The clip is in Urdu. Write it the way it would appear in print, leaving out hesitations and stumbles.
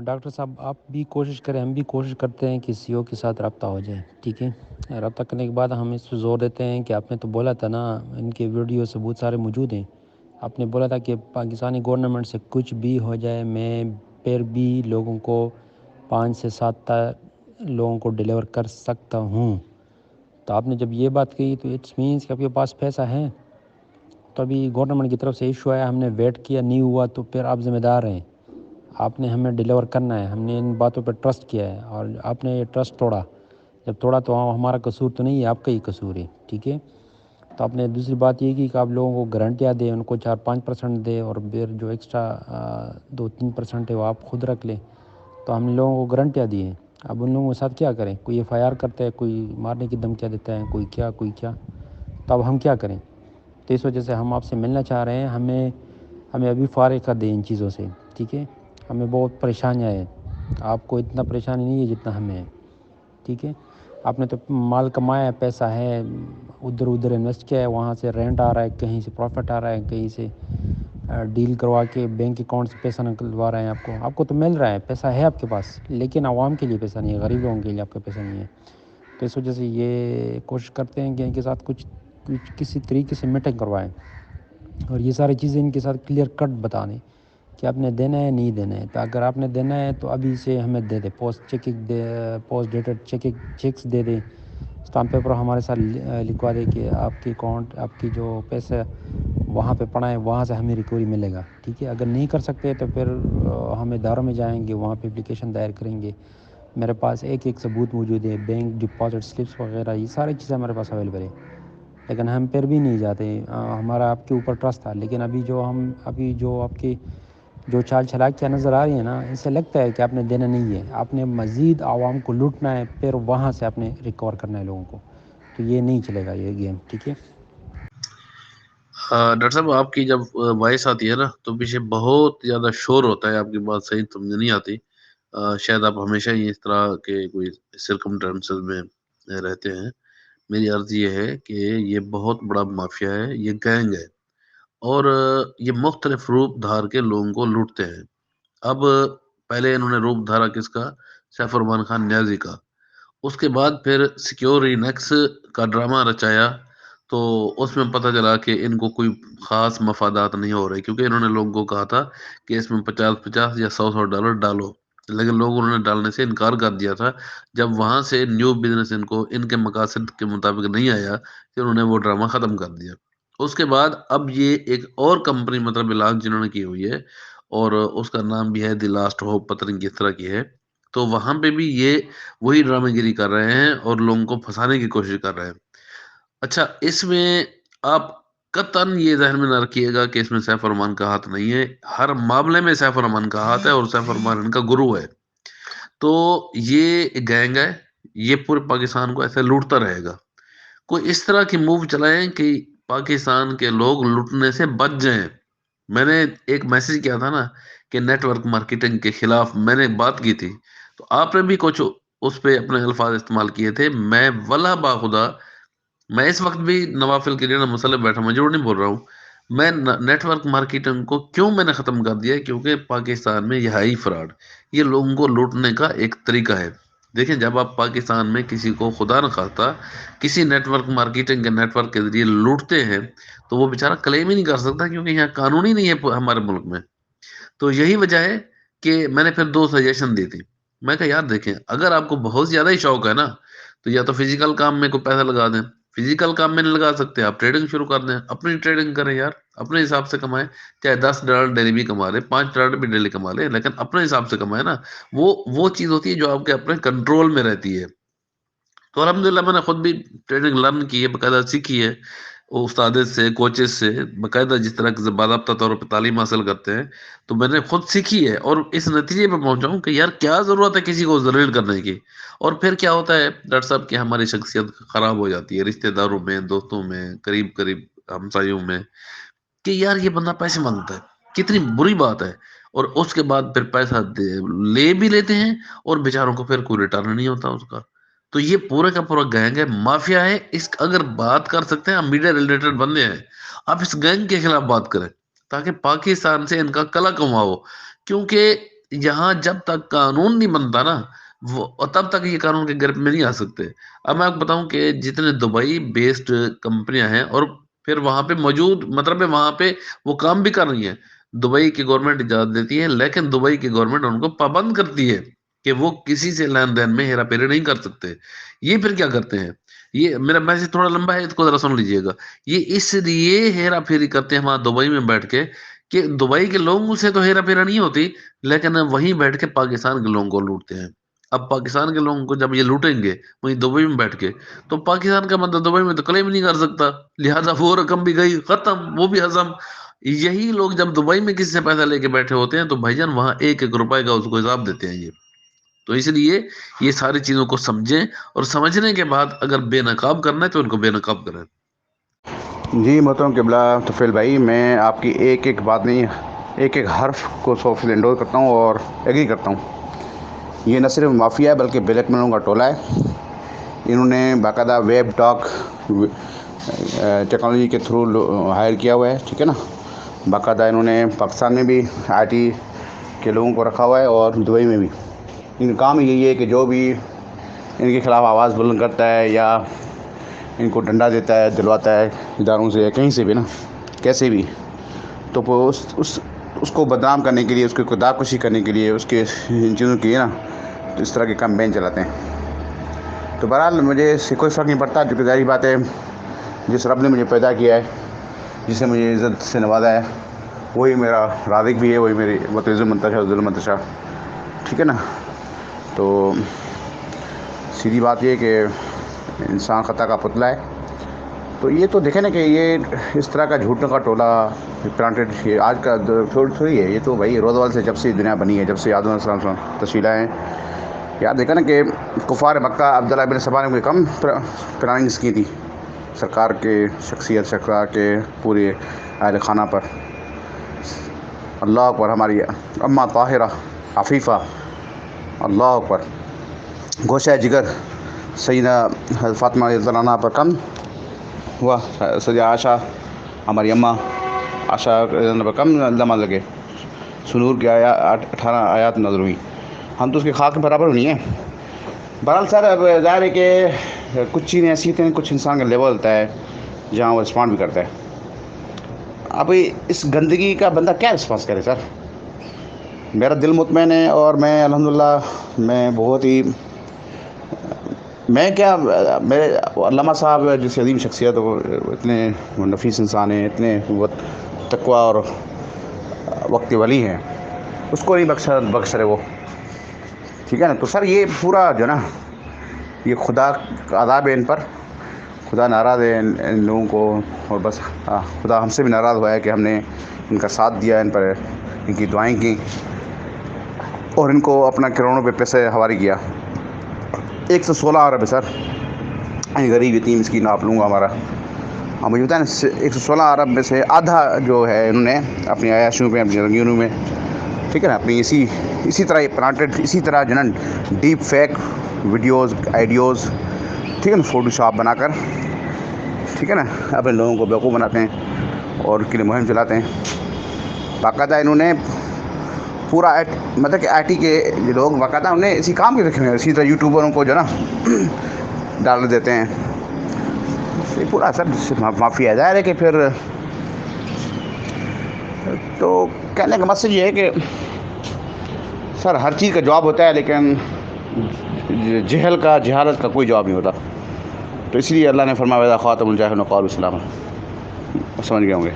ڈاکٹر صاحب آپ بھی کوشش کریں، ہم بھی کوشش کرتے ہیں کہ سی او کے ساتھ رابطہ ہو جائے، ٹھیک ہے؟ رابطہ کرنے کے بعد ہم اس پہ زور دیتے ہیں کہ آپ نے تو بولا تھا نا، ان کے ویڈیو ثبوت سارے موجود ہیں، آپ نے بولا تھا کہ پاکستانی گورنمنٹ سے کچھ بھی ہو جائے میں پھر بھی لوگوں کو 5 سے 7 لوگوں کو ڈیلیور کر سکتا ہوں۔ تو آپ نے جب یہ بات کہی تو اٹس مینس کہ آپ کے پاس پیسہ ہے۔ تو ابھی گورنمنٹ کی طرف سے ایشو آیا، ہم نے ویٹ کیا، نہیں ہوا، تو پھر آپ ذمہ دار ہیں، آپ نے ہمیں ڈیلیور کرنا ہے، ہم نے ان باتوں پہ ٹرسٹ کیا ہے اور آپ نے یہ ٹرسٹ توڑا۔ جب توڑا تو ہمارا قصور تو نہیں ہے، آپ کا ہی قصور ہے، ٹھیک ہے؟ تو آپ نے دوسری بات یہ کی کہ آپ لوگوں کو گارنٹیاں دیں، ان کو 4-5% دے اور پھر جو ایکسٹرا 2-3% ہے وہ آپ خود رکھ لیں۔ تو ہم نے لوگوں کو گارنٹیاں دی ہیں، اب ان لوگوں کے ساتھ کیا کریں؟ کوئی ایف آئی آر کرتا ہے، کوئی مارنے کی دھمکیاں دیتا ہے، کوئی کیا کوئی کیا، تو اب ہم کیا کریں؟ تو اس وجہ سے ہم آپ سے ملنا چاہ رہے ہیں، ہمیں ابھی فارغ کر دیں ان چیزوں سے، ٹھیک ہے؟ ہمیں بہت پریشانیاں ہیں، آپ کو اتنا پریشانی نہیں ہے جتنا ہمیں ہے، ٹھیک ہے؟ آپ نے تو مال کمایا ہے، پیسہ ہے، ادھر انویسٹ کیا ہے، وہاں سے رینٹ آ رہا ہے، کہیں سے پروفٹ آ رہا ہے، کہیں سے ڈیل کروا کے بینک اکاؤنٹ سے پیسہ نکلوا رہے ہیں، آپ کو تو مل رہا ہے، پیسہ ہے آپ کے پاس، لیکن عوام کے لیے پیسہ نہیں ہے، غریب لوگوں کے لیے آپ کا پیسہ نہیں ہے۔ تو اس وجہ سے یہ کوشش کرتے ہیں کہ ان کے ساتھ کچھ کسی طریقے سے میٹنگ کروائیں اور یہ ساری چیزیں ان کے ساتھ کلیئر کٹ بتا دیں کہ آپ نے دینا ہے نہیں دینا ہے۔ تو اگر آپ نے دینا ہے تو ابھی سے ہمیں دے دیں، پوسٹ ڈیٹڈ چیکس دے دیں، اسٹامپ پیپر ہمارے ساتھ لکھوا دیں کہ آپ کی اکاؤنٹ، آپ کی جو پیسے وہاں پہ پڑا ہے وہاں سے ہمیں ریکوری ملے گا، ٹھیک ہے؟ اگر نہیں کر سکتے تو پھر ہم اداروں میں جائیں گے، وہاں پہ اپلیکیشن دائر کریں گے، میرے پاس ایک ثبوت موجود ہے، بینک ڈپازٹ سلپس وغیرہ، یہ ساری چیزیں ہمارے پاس اویلیبل ہے، لیکن ہم پھر بھی نہیں جاتے۔ ہمارا آپ کے اوپر ٹرسٹ تھا، لیکن ابھی جو آپ کی جو چال چلاکیاں نظر آ رہی ہیں نا، اس سے لگتا ہے کہ آپ نے دینا نہیں ہے، آپ نے مزید عوام کو لوٹنا ہے، پھر وہاں سے آپ نے ریکور کرنا ہے لوگوں کو، تو یہ نہیں چلے گا یہ گیم، ٹھیک ہے؟ ڈاکٹر صاحب آپ کی جب وائس آتی ہے نا تو پیچھے بہت زیادہ شور ہوتا ہے، آپ کی بات صحیح سمجھ نہیں آتی۔ شاید آپ ہمیشہ ہی اس طرح کے کوئی سرکمسٹانسز میں رہتے ہیں۔ میری عرض یہ ہے کہ یہ بہت بڑا مافیا ہے، یہ گینگ ہے، اور یہ مختلف روپ دھار کے لوگوں کو لوٹتے ہیں۔ اب پہلے انہوں نے روپ دھارا کس کا؟ سیف الرحمان خان نیازی کا۔ اس کے بعد پھر سیکیوری نیکس کا ڈرامہ رچایا، تو اس میں پتہ چلا کہ ان کو کوئی خاص مفادات نہیں ہو رہے، کیونکہ انہوں نے لوگوں کو کہا تھا کہ اس میں 50 یا 100 ڈالو، لیکن لوگوں نے ڈالنے سے انکار کر دیا تھا۔ جب وہاں سے نیو بزنس ان کے مقاصد کے مطابق نہیں آیا کہ انہوں نے وہ ڈرامہ ختم کر دیا۔ اس کے بعد اب یہ ایک اور کمپنی مطلب اعلان جنہوں نے کی ہوئی ہے، اور اس کا نام بھی ہے دی لاسٹ ہوپ، پتہ نہیں کس طرح کی ہے۔ تو وہاں پہ بھی یہ وہی ڈرامے گیری کر رہے ہیں اور لوگوں کو پھنسانے کی کوشش کر رہے ہیں۔ اچھا، اس میں آپ قطعاً یہ ذہن میں نہ رکھیے گا کہ اس میں سیف الرحمان کا ہاتھ نہیں ہے، ہر معاملے میں سیف الرحمان کا ہاتھ ہے، اور سیف الرحمان ان کا گرو ہے۔ تو یہ گینگ ہے، یہ پورے پاکستان کو ایسے لوٹتا رہے گا۔ کوئی اس طرح کی موو چلائیں کہ پاکستان کے لوگ لوٹنے سے بچ جائیں۔ میں نے ایک میسج کیا تھا نا کہ نیٹ ورک مارکیٹنگ کے خلاف میں نے بات کی تھی، تو آپ نے بھی کچھ اس پہ اپنے الفاظ استعمال کیے تھے۔ میں واللہ باخدا، میں اس وقت بھی نوافل کے لیے مسئلہ بیٹھا، میں جھوٹ نہیں بول رہا ہوں۔ میں نیٹ ورک مارکیٹنگ کو کیوں میں نے ختم کر دیا؟ کیونکہ پاکستان میں یہ ہائی فراڈ، یہ لوگوں کو لوٹنے کا ایک طریقہ ہے۔ دیکھیں، جب آپ پاکستان میں کسی کو خدا نہ خواستہ کسی نیٹ ورک مارکیٹنگ کے نیٹ ورک کے ذریعے لوٹتے ہیں تو وہ بیچارہ کلیم ہی نہیں کر سکتا، کیونکہ یہاں قانون ہی نہیں ہے ہمارے ملک میں۔ تو یہی وجہ ہے کہ میں نے پھر 2 سجیشن دی تھی۔ میں کہا یار دیکھیں، اگر آپ کو بہت زیادہ ہی شوق ہے نا تو یا تو فزیکل کام میں کوئی پیسہ لگا دیں، فزیکل کام میں نہیں لگا سکتے آپ ٹریڈنگ شروع کر دیں، اپنی ٹریڈنگ کریں یار، اپنے حساب سے کمائیں، چاہے $10 ڈیلی بھی کما لے، $5 بھی ڈیلی کما لے، لیکن اپنے حساب سے کمائے نا۔ وہ چیز ہوتی ہے جو آپ کے اپنے کنٹرول میں رہتی ہے۔ تو الحمدللہ میں نے خود بھی ٹریڈنگ لرن کی ہے، باقاعدہ سیکھی ہے، استاد سے، کوچز سے، باقاعدہ جس طرح سے باضابطہ طور پہ تعلیم حاصل کرتے ہیں، تو میں نے خود سیکھی ہے، اور اس نتیجے پہ پہنچا ہوں کہ یار کیا ضرورت ہے کسی کو ذلیل کرنے کی۔ اور پھر کیا ہوتا ہے ڈاکٹر صاحب کہ ہماری شخصیت خراب ہو جاتی ہے رشتہ داروں میں، دوستوں میں، قریب ہمسایوں میں، کہ یار یہ بندہ پیسے مانگتا ہے، کتنی بری بات ہے۔ اور اس کے بعد پھر پیسہ لے بھی لیتے ہیں، اور بیچاروں کو پھر کوئی ریٹرن نہیں ہوتا اس کا۔ تو یہ پورے کا پورا گینگ ہے، مافیا ہے۔ اس اگر بات کر سکتے ہیں، ہم میڈیا ریلیٹڈ بندے ہیں، آپ اس گینگ کے خلاف بات کریں تاکہ پاکستان سے ان کا کلا کماؤ، کیونکہ یہاں جب تک قانون نہیں بنتا نا وہ تب تک یہ قانون کے گرفت میں نہیں آ سکتے. اب میں آپ کو بتاؤں کہ جتنے دبئی بیسڈ کمپنیاں ہیں اور پھر وہاں پہ موجود مطلب ہے وہاں پہ وہ کام بھی کر رہی ہیں. دبئی کی گورنمنٹ اجازت دیتی ہے لیکن دبئی کی گورنمنٹ ان کو پابند کرتی ہے کہ وہ کسی سے لین دین میں ہیرا پھیری نہیں کر سکتے. یہ پھر کیا کرتے ہیں، یہ میرا میسج تھوڑا لمبا ہے، اس کو ذرا سن لیجئے گا. یہ اس لیے ہیرا پھیری کرتے ہیں وہاں دبئی میں بیٹھ کے کہ دبئی کے لوگوں سے تو ہیرا پھیرا نہیں ہوتی لیکن وہیں بیٹھ کے پاکستان کے لوگوں کو لوٹتے ہیں. اب پاکستان کے لوگوں کو جب یہ لوٹیں گے وہیں دبئی میں بیٹھ کے تو پاکستان کا بندہ دبئی میں تو کلیم نہیں کر سکتا، لہذا وہ رقم بھی گئی ختم، وہ بھی ہضم. یہی لوگ جب دبئی میں کسی سے پیسہ لے کے بیٹھے ہوتے ہیں تو بھائی جان وہاں ایک ایک روپے کا اس کو حساب دیتے ہیں یہ. تو اس لیے یہ ساری چیزوں کو سمجھیں اور سمجھنے کے بعد اگر بے نقاب کرنا ہے تو ان کو بے نقاب کریں. جی محترم قبلہ طفیل بھائی، میں آپ کی ایک ایک بات نہیں، ایک ایک حرف کو 100% انڈور کرتا ہوں اور ایگری کرتا ہوں. یہ نہ صرف مافیا ہے بلکہ بلیک مینوں کا ٹولہ ہے. انہوں نے باقاعدہ ویب ٹاک ٹیکنالوجی کے تھرو ہائر کیا ہوا ہے، ٹھیک ہے نا. باقاعدہ انہوں نے پاکستان میں بھی آئی ٹی کے لوگوں کو رکھا ہوا ہے اور دبئی میں بھی. ان کا کام یہی ہے کہ جو بھی ان کے خلاف آواز بلند کرتا ہے یا ان کو ڈنڈا دیتا ہے، دلواتا ہے اداروں سے یا کہیں سے بھی نا، کیسے بھی، تو وہ اس کو بدنام کرنے کے لیے، اس کی داغ کشی کرنے کے لیے، اس کے ان چیزوں کی نا اس طرح کے کیمپین چلاتے ہیں. تو بہرحال مجھے اس سے کوئی فرق نہیں پڑتا، جو کہ ظاہری بات ہے جس رب نے مجھے پیدا کیا ہے، جس نے مجھے عزت سے نوازا ہے، وہی میرا رازق بھی ہے، وہی میری متعز منتشا ظلم منتشا، ٹھیک ہے نا. تو سیدھی بات یہ کہ انسان خطا کا پتلا ہے. تو یہ تو دیکھیں نا کہ یہ اس طرح کا جھوٹوں کا ٹولہ پلانٹڈ یہ آج کا تھوڑی ہے. یہ تو بھائی روزوال سے جب سے دنیا بنی ہے، جب سے آدم علیہ السلام تشکیل آئے ہیں. یاد دیکھا نا کہ کفار مکہ عبداللہ بن سبا نے کوئی کم پلاننگس کی تھی سرکار کے شخصیت، سرکار کے پورے اہل خانہ پر. اللہ اکبر. ہماری اماں طاہرہ عفیفہ، اللہ اکبر، گوشہ جگر سیدہ فاطمہ رضی اللہ عنہا پر کم ہوا. سیدہ عائشہ ہماری اماں عائشہ رضی اللہ پر کم لمحہ لگے. سنور کی 18 آیات نظر ہوئی. ہم تو اس کے خاک کے برابر نہیں ہیں. بہرحال سر اب ظاہر ہے کہ کچھ چیزیں ایسی ہوتی ہیں، کچھ انسان کا لیول ہوتا ہے جہاں وہ رسپانڈ بھی کرتا ہے. اب اس گندگی کا بندہ کیا رسپانس کرے سر؟ میرا دل مطمئن ہے اور میں الحمدللہ میں بہت ہی میں کیا میرے علامہ صاحب جیسے عظیم شخصیت، وہ اتنے نفیس انسان ہیں، اتنے تقویٰ اور وقت ولی ہیں، اس کو نہیں بخش رہے وہ، ٹھیک ہے نا. تو سر یہ پورا جو نا یہ خدا کا عذاب ہے ان پر. خدا ناراض ہے ان لوگوں کو، اور بس خدا ہم سے بھی ناراض ہوا ہے کہ ہم نے ان کا ساتھ دیا، ان پر ان کی دعائیں کی اور ان کو اپنا کروڑوں پہ پیسے حوالے کیا. 116 ارب ہے سر. غریب یتیم مسکین آپ لوں گا ہمارا. اب مجھے بتائیں 116 ارب میں سے آدھا جو ہے انہوں نے اپنی عیاشیوں پہ، اپنی رنگینوں میں، ٹھیک ہے نا، اپنی اسی طرح یہ پلانٹڈ، اسی طرح جنن ڈیپ فیک ویڈیوز، آئیڈیوز، ٹھیک ہے نا، فوٹو شاپ بنا کر، ٹھیک ہے نا، اپنے لوگوں کو بیوقوف بناتے ہیں اور ان کے لیے مہم چلاتے ہیں. باقاعدہ انہوں نے پورا مطلب کہ آئی ٹی کے جو لوگ باقاعدہ انہیں اسی کام کے رکھے ہوئے ہیں. اسی طرح یوٹیوبروں کو جو نا ڈال دیتے ہیں. یہ پورا سر مافیا ظاہر ہے کہ پھر تو کہنے کا مقصد یہ ہے کہ سر ہر چیز کا جواب ہوتا ہے لیکن جہالت کا کوئی جواب نہیں ہوتا. تو اس لیے اللہ نے فرمایا وَإِذَا خَاطَبَهُمُ الْجَاهِلُونَ قَالُوا سَلَامًا. سمجھ گئے ہوں گے.